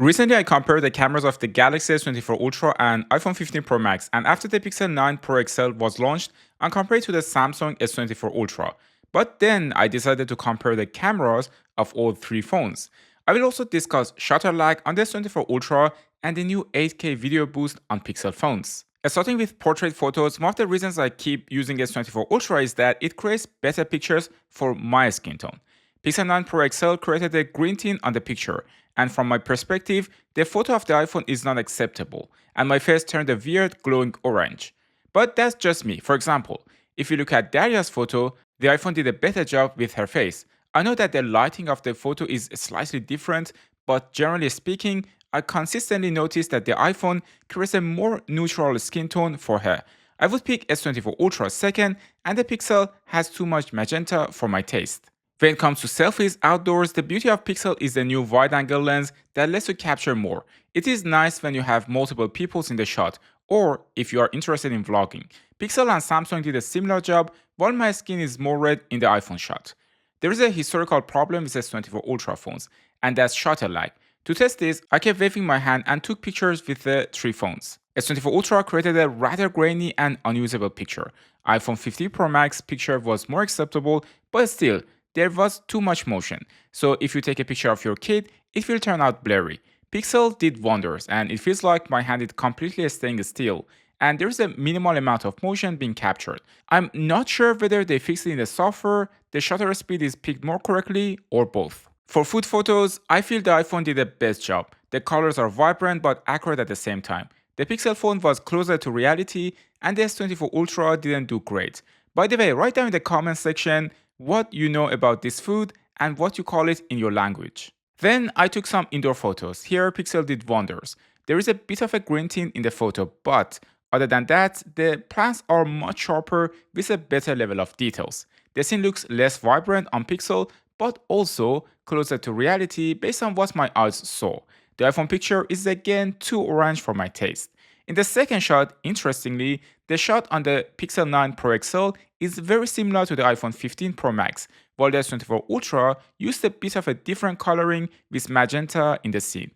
Recently, I compared the cameras of the Galaxy S24 Ultra and iPhone 15 Pro Max, and after the Pixel 9 Pro XL was launched, I compared to the Samsung S24 Ultra. But then I decided to compare the cameras of all three phones. I will also discuss shutter lag on the S24 Ultra and the new 8K video boost on Pixel phones. Starting with portrait photos, one of the reasons I keep using S24 Ultra is that it creates better pictures for my skin tone. Pixel 9 Pro XL created a green tint on the picture, and from my perspective, the photo of the iPhone is not acceptable, and my face turned a weird glowing orange. But that's just me. For example, if you look at Daria's photo, the iPhone did a better job with her face. I know that the lighting of the photo is slightly different, but generally speaking, I consistently notice that the iPhone creates a more neutral skin tone for her. I would pick S24 Ultra second, and the Pixel has too much magenta for my taste. When it comes to selfies outdoors, the beauty of Pixel is the new wide-angle lens that lets you capture more. It is nice when you have multiple people in the shot, or if you are interested in vlogging. Pixel and Samsung did a similar job, while my skin is more red in the iPhone shot. There is a historical problem with S24 Ultra phones, and that's shutter lag. To test this, I kept waving my hand and took pictures with the three phones. S24 Ultra created a rather grainy and unusable picture. iPhone 15 Pro Max picture was more acceptable, but still, there was too much motion. So if you take a picture of your kid, it will turn out blurry. Pixel did wonders, and it feels like my hand is completely staying still, and there's a minimal amount of motion being captured. I'm not sure whether they fixed it in the software, the shutter speed is picked more correctly, or both. For food photos, I feel the iPhone did the best job. The colors are vibrant but accurate at the same time. The Pixel phone was closer to reality, and the S24 Ultra didn't do great. By the way, write down in the comments section what you know about this food and what you call it in your language. Then I took some indoor photos. Here Pixel did wonders. There is a bit of a green tint in the photo, but other than that, the plants are much sharper with a better level of details. The scene looks less vibrant on Pixel, but also closer to reality based on what my eyes saw. The iPhone picture is again too orange for my taste. In the second shot, interestingly, the shot on the Pixel 9 Pro XL is very similar to the iPhone 15 Pro Max, while the S24 Ultra used a bit of a different coloring with magenta in the scene.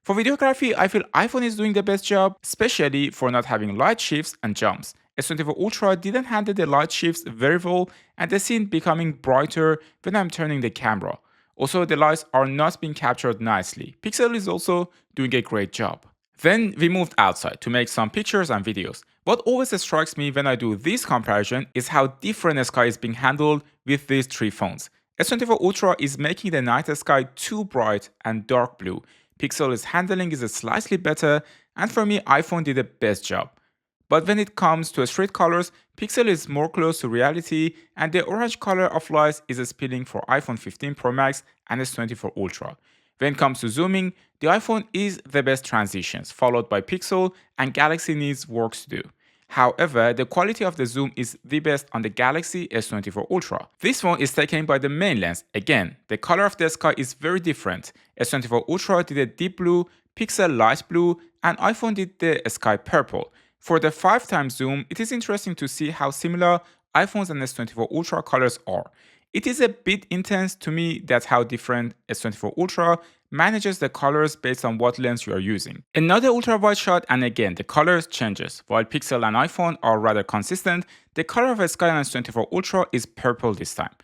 For videography, I feel iPhone is doing the best job, especially for not having light shifts and jumps. S24 Ultra didn't handle the light shifts very well, and the scene becoming brighter when I'm turning the camera. Also, the lights are not being captured nicely. Pixel is also doing a great job. Then we moved outside to make some pictures and videos. What always strikes me when I do this comparison is how different the sky is being handled with these three phones. S24 Ultra is making the night sky too bright and dark blue. Pixel's handling is slightly better, and for me, iPhone did the best job. But when it comes to street colors, Pixel is more close to reality, and the orange color of lights is spilling for iPhone 15 Pro Max and S24 Ultra. When it comes to zooming, the iPhone is the best transitions, followed by Pixel, and Galaxy needs work to do. However, the quality of the zoom is the best on the Galaxy S24 Ultra. This one is taken by the main lens. Again, the color of the sky is very different. S24 Ultra did a deep blue, Pixel light blue, and iPhone did the sky purple. For the 5x zoom, it is interesting to see how similar iPhones and S24 Ultra colors are. It is a bit intense to me that's how different S24 Ultra manages the colors based on what lens you are using. Another ultra wide shot, and again the colors changes. While Pixel and iPhone are rather consistent, the color of a sky on S24 Ultra is purple this time.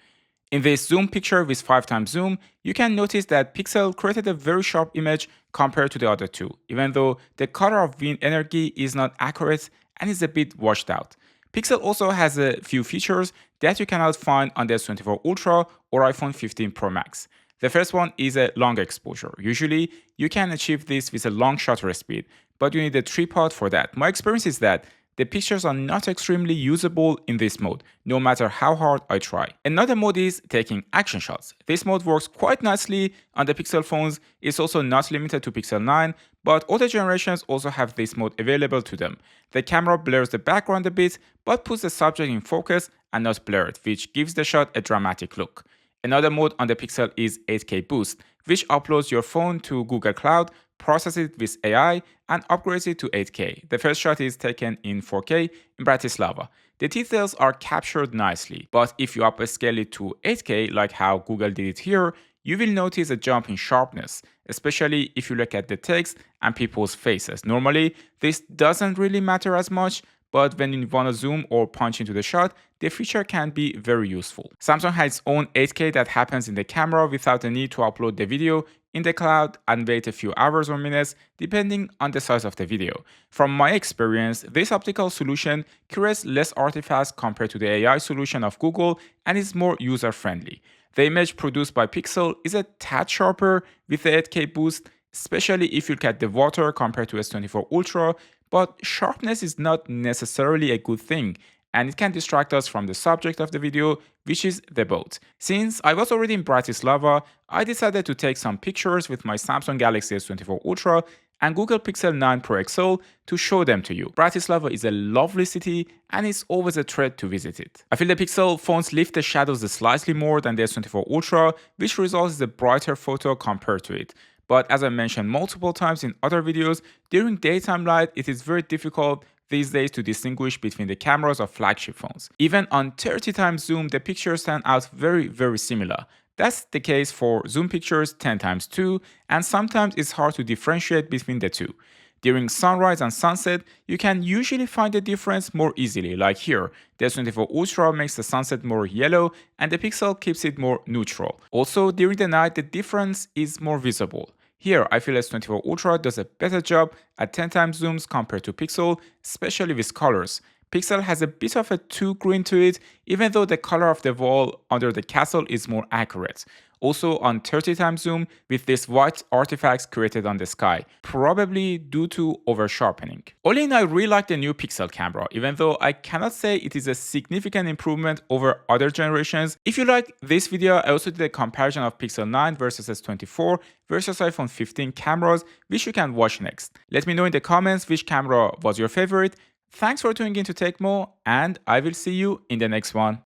In this zoom picture with 5x zoom, you can notice that Pixel created a very sharp image compared to the other two, even though the color of wind energy is not accurate and is a bit washed out. Pixel also has a few features that you cannot find on the S24 Ultra or iPhone 15 Pro Max. The first one is a long exposure. Usually, you can achieve this with a long shutter speed, but you need a tripod for that. My experience is that the pictures are not extremely usable in this mode, no matter how hard I try. Another mode is taking action shots. This mode works quite nicely on the Pixel phones. It's also not limited to Pixel 9, but older generations also have this mode available to them. The camera blurs the background a bit, but puts the subject in focus and not blurred, which gives the shot a dramatic look. Another mode on the Pixel is 8K Boost, which uploads your phone to Google Cloud, processes it with AI, and upgrades it to 8K. The first shot is taken in 4K in Bratislava. The details are captured nicely, but if you upscale it to 8K, like how Google did it here, you will notice a jump in sharpness, especially if you look at the text and people's faces. Normally, this doesn't really matter as much, but when you want to zoom or punch into the shot, the feature can be very useful. Samsung has its own 8K that happens in the camera without the need to upload the video in the cloud and wait a few hours or minutes depending on the size of the video. From my experience, this optical solution creates less artifacts compared to the AI solution of Google and is more user-friendly. The image produced by Pixel is a tad sharper with the 8K boost, especially if you look at the water compared to S24 Ultra, but sharpness is not necessarily a good thing, and it can distract us from the subject of the video, which is the boat. Since I was already in Bratislava, I decided to take some pictures with my Samsung Galaxy S24 Ultra and Google Pixel 9 Pro XL to show them to you. Bratislava is a lovely city and it's always a treat to visit it. I feel the Pixel phones lift the shadows slightly more than the S24 Ultra, which results in a brighter photo compared to it. But as I mentioned multiple times in other videos, during daytime light, it is very difficult these days to distinguish between the cameras of flagship phones. Even on 30 times zoom, the pictures stand out very similar. That's the case for zoom pictures 10 times 2, and sometimes it's hard to differentiate between the two. During sunrise and sunset, you can usually find the difference more easily, like here. The S24 Ultra makes the sunset more yellow and the Pixel keeps it more neutral. Also, during the night, the difference is more visible. Here, I feel S24 Ultra does a better job at 10 times zooms compared to Pixel, especially with colors. Pixel has a bit of a too green to it, even though the color of the wall under the castle is more accurate. Also on 30 times zoom with these white artifacts created on the sky, probably due to over-sharpening. All in, I really like the new Pixel camera, even though I cannot say it is a significant improvement over other generations. If you like this video, I also did a comparison of Pixel 9 versus S24 versus iPhone 15 cameras, which you can watch next. Let me know in the comments which camera was your favorite. Thanks for tuning in to Take More, and I will see you in the next one.